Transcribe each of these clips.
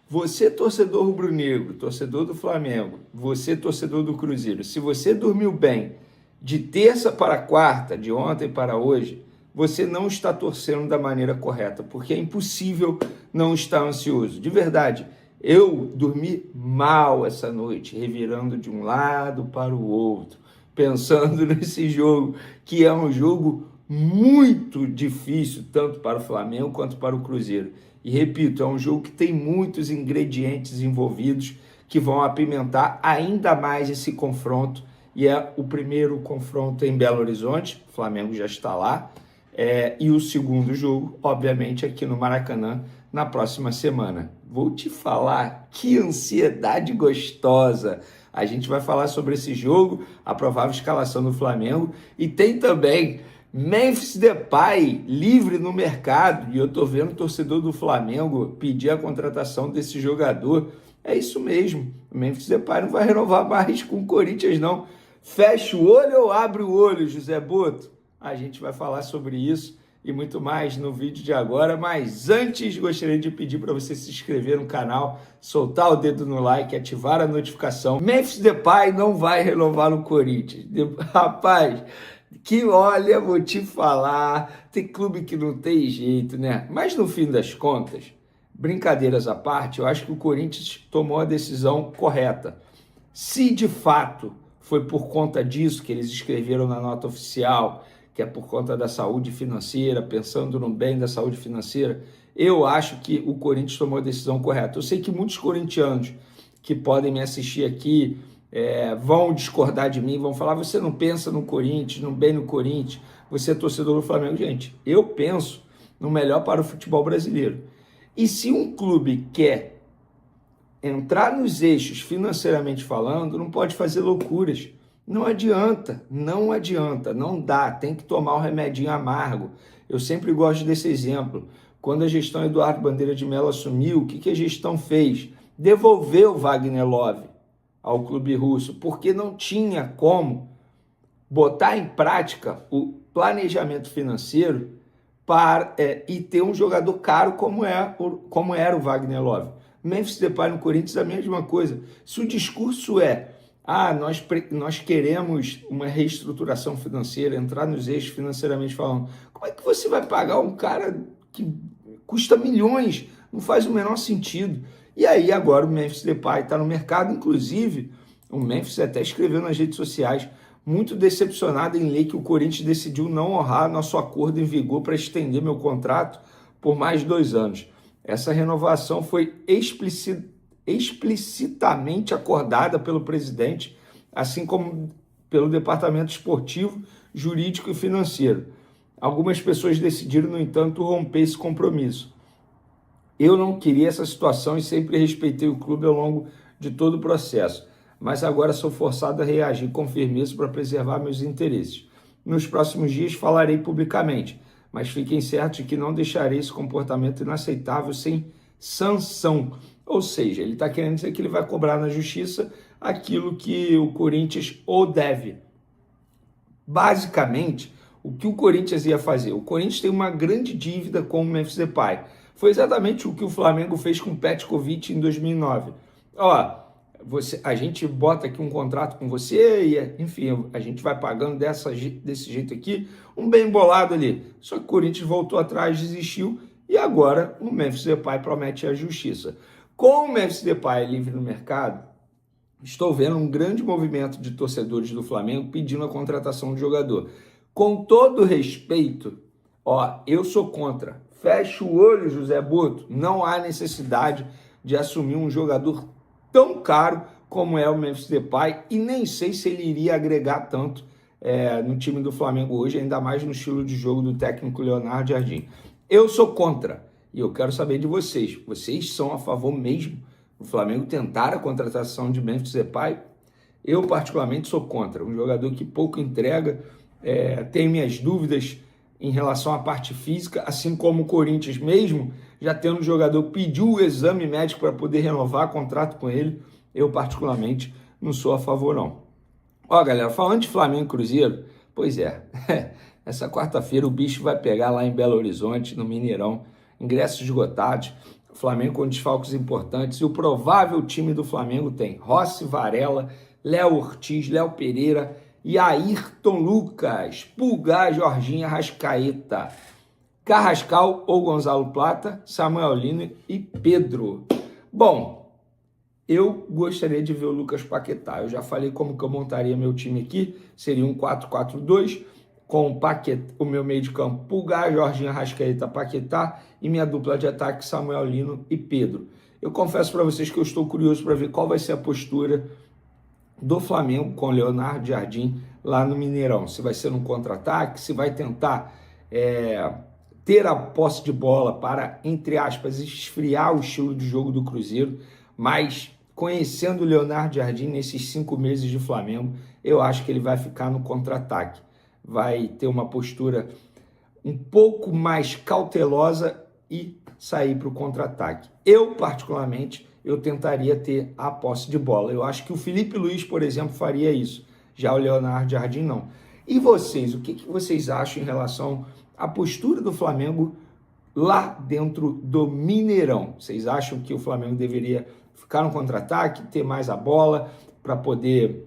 Você, torcedor rubro-negro, torcedor do Flamengo, você, torcedor do Cruzeiro, se você dormiu bem de terça para quarta, de ontem para hoje, você não está torcendo da maneira correta, porque é impossível não estar ansioso. De verdade, eu dormi mal essa noite, revirando de um lado para o outro, pensando nesse jogo, que é um jogo muito difícil, tanto para o Flamengo quanto para o Cruzeiro. E repito, é um jogo que tem muitos ingredientes envolvidos que vão apimentar ainda mais esse confronto. E é o primeiro confronto em Belo Horizonte, o Flamengo já está lá, e o segundo jogo, obviamente, aqui no Maracanã, na próxima semana. Vou te falar, que ansiedade gostosa! A gente vai falar sobre esse jogo, a provável escalação do Flamengo, e tem também Memphis Depay livre no mercado, e eu tô vendo o torcedor do Flamengo pedir a contratação desse jogador. É isso mesmo, o Memphis Depay não vai renovar mais com o Corinthians não. Fecha o olho ou abre o olho, José Boto? A gente vai falar sobre isso e muito mais no vídeo de agora, mas antes gostaria de pedir para você se inscrever no canal, soltar o dedo no like, ativar a notificação. Memphis Depay não vai renovar no Corinthians. Rapaz, que olha, vou te falar, tem clube que não tem jeito, né? Mas no fim das contas, brincadeiras à parte, eu acho que o Corinthians tomou a decisão correta. Se de fato foi por conta disso que eles escreveram na nota oficial, que é por conta da saúde financeira, pensando no bem da saúde financeira, eu acho que o Corinthians tomou a decisão correta. Eu sei que muitos corintianos que podem me assistir aqui vão discordar de mim, vão falar, você não pensa no Corinthians, no bem no Corinthians, você é torcedor do Flamengo. Gente, eu penso no melhor para o futebol brasileiro. E se um clube quer entrar nos eixos financeiramente falando, não pode fazer loucuras. Não adianta, não dá, tem que tomar o remedinho amargo. Eu sempre gosto desse exemplo. Quando a gestão Eduardo Bandeira de Mello assumiu, o que a gestão fez? Devolveu o Wagner Love ao clube russo, porque não tinha como botar em prática o planejamento financeiro e ter um jogador caro como era o Wagner Love. Memphis Depay no Corinthians é a mesma coisa. Se o discurso nós queremos uma reestruturação financeira, entrar nos eixos financeiramente falando, como é que você vai pagar um cara que custa milhões? Não faz o menor sentido. E aí agora o Memphis Depay está no mercado, inclusive o Memphis até escreveu nas redes sociais, muito decepcionado em ler que o Corinthians decidiu não honrar nosso acordo em vigor para estender meu contrato por mais 2 anos. Essa renovação foi explicitamente acordada pelo presidente, assim como pelo departamento esportivo, jurídico e financeiro. Algumas pessoas decidiram, no entanto, romper esse compromisso. Eu não queria essa situação e sempre respeitei o clube ao longo de todo o processo, mas agora sou forçado a reagir com firmeza para preservar meus interesses. Nos próximos dias falarei publicamente, mas fiquem certos de que não deixarei esse comportamento inaceitável sem sanção. Ou seja, ele está querendo dizer que ele vai cobrar na justiça aquilo que o Corinthians o deve. Basicamente, o que o Corinthians ia fazer? O Corinthians tem uma grande dívida com o Memphis Depay. Foi exatamente o que o Flamengo fez com o Petkovic em 2009. A gente bota aqui um contrato com você e, enfim, a gente vai pagando desse jeito aqui, um bem bolado ali. Só que o Corinthians voltou atrás, desistiu, e agora o Memphis Depay promete a justiça. Com o Memphis Depay livre no mercado, estou vendo um grande movimento de torcedores do Flamengo pedindo a contratação do jogador. Com todo respeito, eu sou contra. Fecha o olho, José Boto. Não há necessidade de assumir um jogador tão caro como é o Memphis Depay e nem sei se ele iria agregar tanto no time do Flamengo hoje, ainda mais no estilo de jogo do técnico Leonardo Jardim. Eu sou contra e eu quero saber de vocês. Vocês são a favor mesmo do Flamengo tentar a contratação de Memphis Depay? Eu particularmente sou contra. Um jogador que pouco entrega, tenho minhas dúvidas em relação à parte física, assim como o Corinthians mesmo, já tendo um jogador que pediu o exame médico para poder renovar contrato com ele, eu particularmente não sou a favor não. Galera, falando de Flamengo e Cruzeiro, pois essa quarta-feira o bicho vai pegar lá em Belo Horizonte, no Mineirão, ingressos esgotados. Flamengo com desfalques importantes, e o provável time do Flamengo tem Rossi, Varela, Léo Ortiz, Léo Pereira e Ayrton Lucas, Pulgar, Jorginho, Arrascaeta, Carrascal ou Gonzalo Plata, Samuel Lino e Pedro. Bom, eu gostaria de ver o Lucas Paquetá. Eu já falei como que eu montaria meu time aqui. Seria um 4-4-2 com o meu meio de campo Pulgar, Jorginho, Arrascaeta, Paquetá e minha dupla de ataque Samuel Lino e Pedro. Eu confesso para vocês que eu estou curioso para ver qual vai ser a postura do Flamengo com Leonardo Jardim lá no Mineirão. Se vai ser um contra-ataque, se vai tentar ter a posse de bola para, entre aspas, esfriar o estilo de jogo do Cruzeiro, mas conhecendo o Leonardo Jardim nesses 5 meses de Flamengo, eu acho que ele vai ficar no contra-ataque. Vai ter uma postura um pouco mais cautelosa e sair para o contra-ataque. Eu, particularmente, eu tentaria ter a posse de bola. Eu acho que o Felipe Luiz, por exemplo, faria isso. Já o Leonardo Jardim, não. E vocês, o que vocês acham em relação à postura do Flamengo lá dentro do Mineirão? Vocês acham que o Flamengo deveria ficar no contra-ataque, ter mais a bola para poder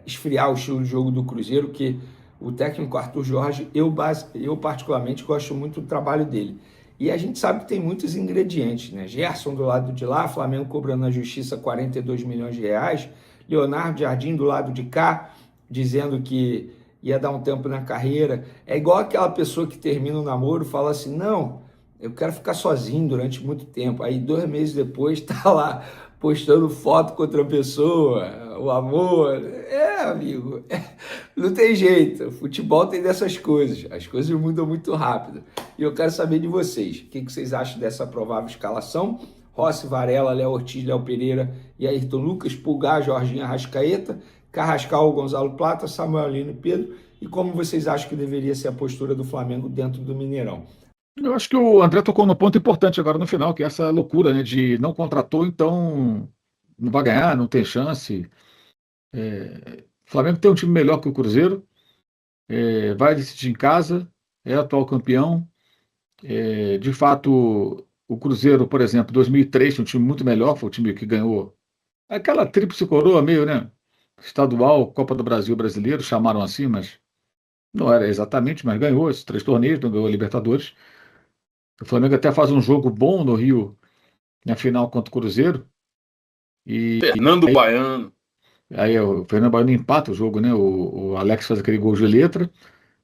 esfriar o estilo de jogo do Cruzeiro, que o técnico Arthur Jorge, eu particularmente gosto muito do trabalho dele. E a gente sabe que tem muitos ingredientes, né? Gerson do lado de lá, Flamengo cobrando na justiça 42 milhões de reais, Leonardo Jardim do lado de cá, dizendo que ia dar um tempo na carreira. É igual aquela pessoa que termina o namoro e fala assim, não, eu quero ficar sozinho durante muito tempo. Aí 2 meses depois tá lá postando foto com outra pessoa, o amor. Amigo, não tem jeito. O futebol tem dessas coisas. As coisas mudam muito rápido. E eu quero saber de vocês. O que vocês acham dessa provável escalação? Rossi, Varela, Léo Ortiz, Léo Pereira e Ayrton Lucas, Pulgar, Jorginho, Arrascaeta, Carrascal, Gonzalo Plata, Samuel Lino e Pedro. E como vocês acham que deveria ser a postura do Flamengo dentro do Mineirão? Eu acho que o André tocou no ponto importante agora no final, que é essa loucura, né, de não contratou, então não vai ganhar, não tem chance. O Flamengo tem um time melhor que o Cruzeiro, vai decidir em casa, é atual campeão. De fato, o Cruzeiro, por exemplo, 2003 tinha um time muito melhor, foi o time que ganhou aquela tríplice coroa meio, né? Estadual, Copa do Brasil, Brasileiro, chamaram assim, mas não era exatamente, mas ganhou esses 3 torneios, não ganhou a Libertadores. O Flamengo até faz um jogo bom no Rio, na final contra o Cruzeiro. E Fernando Baiano. aí o Fernando Baiano empata o jogo, né? O Alex faz aquele gol de letra.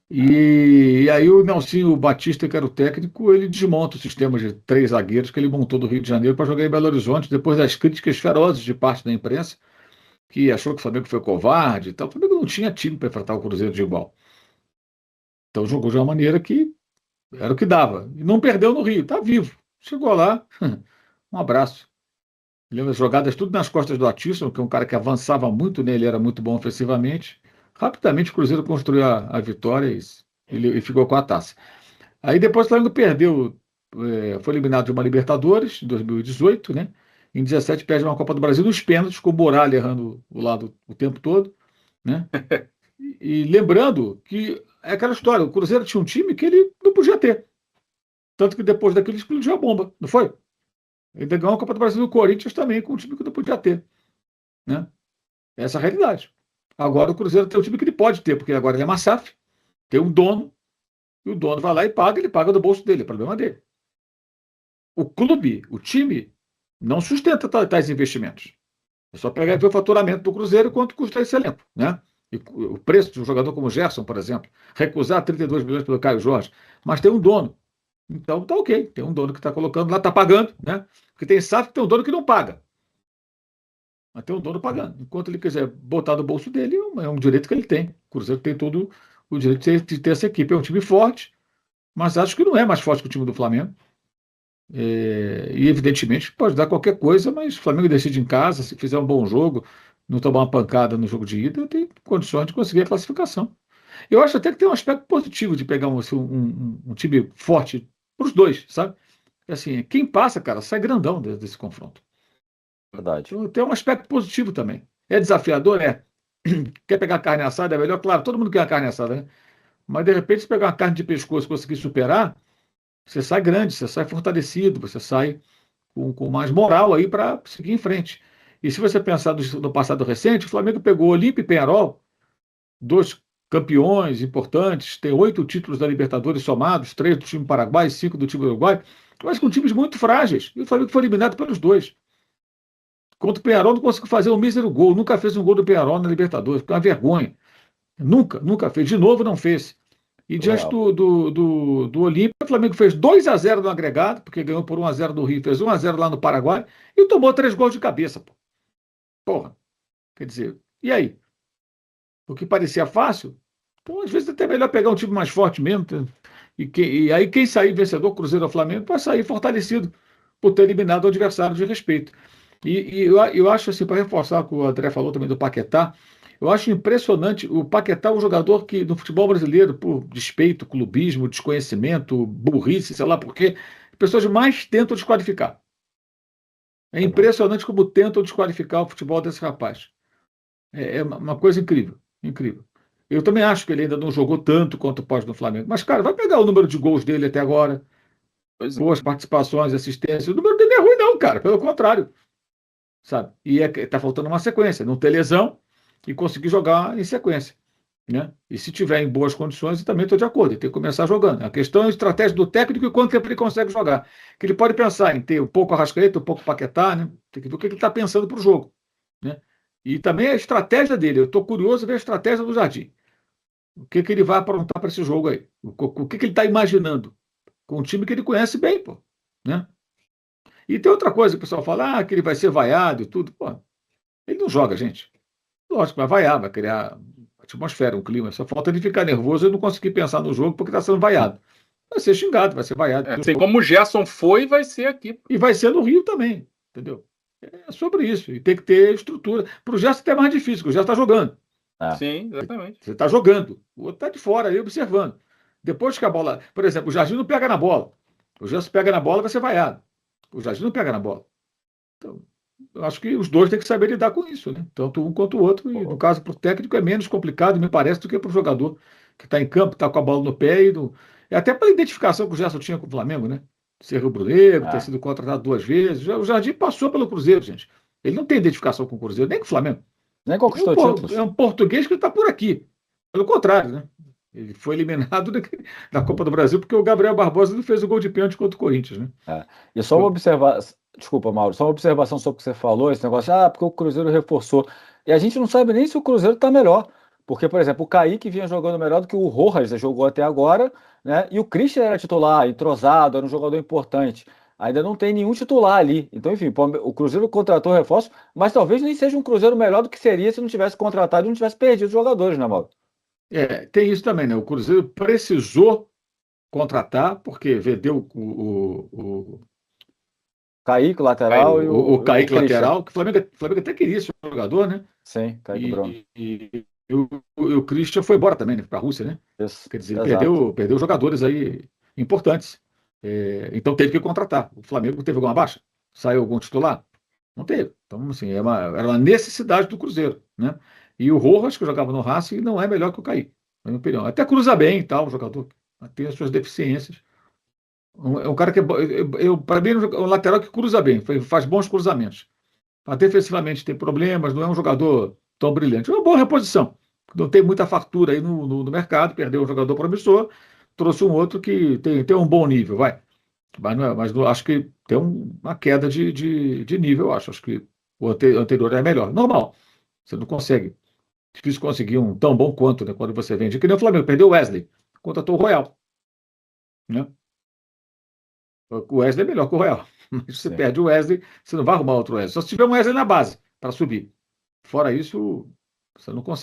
E aí o Nelsinho Batista, que era o técnico, ele desmonta o sistema de 3 zagueiros que ele montou do Rio de Janeiro para jogar em Belo Horizonte, depois das críticas ferozes de parte da imprensa, que achou que o Flamengo foi covarde e tal. O Flamengo não tinha time para enfrentar o Cruzeiro de igual. Então jogou de uma maneira que era o que dava. E não perdeu no Rio, está vivo. Chegou lá, um abraço. Lembra as jogadas tudo nas costas do Atisson, que é um cara que avançava muito nele, era muito bom ofensivamente. Rapidamente o Cruzeiro construiu a vitória e ficou com a taça. Aí depois o Flamengo perdeu, foi eliminado de uma Libertadores em 2018, né? Em 2017 perde uma Copa do Brasil nos pênaltis, com o Boralho errando o lado o tempo todo, né? E lembrando que é aquela história, o Cruzeiro tinha um time que ele não podia ter. Tanto que depois daquilo explodiu a bomba, não foi? Ele ganhou a Copa do Brasil do Corinthians também, com um time que não podia ter, né? Essa é a realidade. Agora o Cruzeiro tem um time que ele pode ter, porque agora ele é uma SAF, tem um dono, e o dono vai lá e paga, ele paga do bolso dele, é problema dele. O clube, o time, não sustenta tais investimentos. É só pegar e ver o faturamento do Cruzeiro e quanto custa esse elenco, né? E o preço de um jogador como o Gerson, por exemplo, recusar 32 milhões pelo Caio Jorge, mas tem um dono. Então tá ok, tem um dono que está colocando lá, está pagando, né? Porque tem SAF que tem um dono que não paga. Mas tem um dono pagando. Enquanto ele quiser botar do bolso dele, é um direito que ele tem. O Cruzeiro tem todo o direito de ter essa equipe. É um time forte, mas acho que não é mais forte que o time do Flamengo. E evidentemente pode dar qualquer coisa, mas o Flamengo decide em casa, se fizer um bom jogo, não tomar uma pancada no jogo de ida, tem condições de conseguir a classificação. Eu acho até que tem um aspecto positivo de pegar um time forte para os dois, sabe? Assim, quem passa, cara, sai grandão desse confronto. Verdade. Então, tem um aspecto positivo também. É desafiador? É. Quer pegar carne assada? É melhor? Claro, todo mundo quer a carne assada, né? Mas de repente, se pegar uma carne de pescoço e conseguir superar, você sai grande, você sai fortalecido, você sai com mais moral aí para seguir em frente. E se você pensar no passado recente, o Flamengo pegou Olímpia e Peñarol, dois campeões importantes, tem 8 títulos da Libertadores somados, 3 do time paraguai, 5 do time uruguai, mas com times muito frágeis. E o Flamengo foi eliminado pelos dois. Contra o Peñarol não conseguiu fazer um mísero gol, nunca fez um gol do Peñarol na Libertadores, foi uma vergonha. Nunca fez. De novo, não fez. E diante do Olímpia, o Flamengo fez 2-0 no agregado, porque ganhou por 1-0 do Rio, fez 1-0 lá no Paraguai, e tomou 3 gols de cabeça. Porra. Quer dizer, e aí? O que parecia fácil, então, às vezes é até melhor pegar um time mais forte mesmo. E aí quem sair vencedor, Cruzeiro ou Flamengo, vai sair fortalecido por ter eliminado o adversário de respeito. E eu acho assim, para reforçar o que o André falou também do Paquetá, eu acho impressionante. O Paquetá é um jogador que no futebol brasileiro, por despeito, clubismo, desconhecimento, burrice, sei lá por quê, as pessoas mais tentam desqualificar. É impressionante como tentam desqualificar o futebol desse rapaz. É uma coisa incrível, incrível. Eu também acho que ele ainda não jogou tanto quanto pode no Flamengo. Mas, cara, vai pegar o número de gols dele até agora, Pois é. boas participações, assistências. O número dele não é ruim, não, cara. Pelo contrário, sabe? E tá faltando uma sequência, não ter lesão e conseguir jogar em sequência, né? E se tiver em boas condições, eu também estou de acordo, ele tem que começar jogando. A questão é a estratégia do técnico e quanto tempo ele consegue jogar. Que ele pode pensar em ter um pouco Arrascaeta, um pouco Paquetá, né? Tem que ver o que ele está pensando para o jogo, né? E também a estratégia dele. Eu estou curioso ver a estratégia do Jardim. O que ele vai aprontar para esse jogo aí? O que ele está imaginando? Com um time que ele conhece bem, pô, né? E tem outra coisa que o pessoal fala, que ele vai ser vaiado e tudo. Pô, ele não joga, gente. Lógico, vai vaiar, vai criar uma atmosfera, um clima. Só falta ele ficar nervoso e não conseguir pensar no jogo porque está sendo vaiado. Vai ser xingado, vai ser vaiado. Assim como o Gerson foi, vai ser aqui. E vai ser no Rio também, entendeu? É sobre isso. E tem que ter estrutura. Para o Gerson até é mais difícil, porque o Gerson está jogando. Sim, exatamente. Você está jogando. O outro está de fora aí observando. Depois que a bola. Por exemplo, o Jardim não pega na bola. O Gerson pega na bola, vai ser vaiado. O Jardim não pega na bola. Então, eu acho que os dois têm que saber lidar com isso, né? Tanto um quanto o outro. E no caso, para o técnico, é menos complicado, me parece, do que para o jogador que está em campo, está com a bola no pé. É até pela identificação que o Gerson tinha com o Flamengo, né? Ser rubro-negro, ter sido contratado 2 vezes. O Jardim passou pelo Cruzeiro, gente. Ele não tem identificação com o Cruzeiro, nem com o Flamengo. Nem conquistou títulos. É um português que está por aqui. Pelo contrário, né? Ele foi eliminado da Copa do Brasil porque o Gabriel Barbosa não fez o gol de pênalti contra o Corinthians, né? E só uma observação, desculpa, Mauro, só uma observação sobre o que você falou, esse negócio, porque o Cruzeiro reforçou. E a gente não sabe nem se o Cruzeiro está melhor. Porque, por exemplo, o Kaique vinha jogando melhor do que o Rojas jogou até agora, né? E o Christian era titular, entrosado, era um jogador importante. Ainda não tem nenhum titular ali. Então, enfim, o Cruzeiro contratou reforço, mas talvez nem seja um Cruzeiro melhor do que seria se não tivesse contratado e não tivesse perdido os jogadores, né, Mauro? Tem isso também, né? O Cruzeiro precisou contratar, porque vendeu o Kaique, lateral, e o Kaique, Christian. lateral, que o Flamengo até queria esse jogador, né? Sim, Kaique Bruno. E o Christian foi embora também, né? Para a Rússia, né? Isso, Quer dizer, exato. perdeu jogadores aí importantes. Então teve que contratar. O Flamengo teve alguma baixa? Saiu algum titular? Não teve. Então, assim, era uma necessidade do Cruzeiro, né? E o Rojas, que jogava no Racing, não é melhor que o Kaique, na minha opinião. Até cruza bem e tal, o jogador tem as suas deficiências. É um cara que, para mim, é um lateral que cruza bem, faz bons cruzamentos. Mas defensivamente tem problemas, não é um jogador tão brilhante. É uma boa reposição. Não tem muita fartura aí no mercado, perdeu um jogador promissor, trouxe um outro que tem um bom nível, vai. Mas acho que tem uma queda de nível, eu acho. Acho que o anterior é melhor. Normal. Você não consegue. Difícil conseguir um tão bom quanto, né, quando você vende. Que nem o Flamengo, perdeu o Wesley, contratou o Royal, né? O Wesley é melhor que o Royal. Mas você perde o Wesley, você não vai arrumar outro Wesley. Só se tiver um Wesley na base para subir. Fora isso, você não consegue.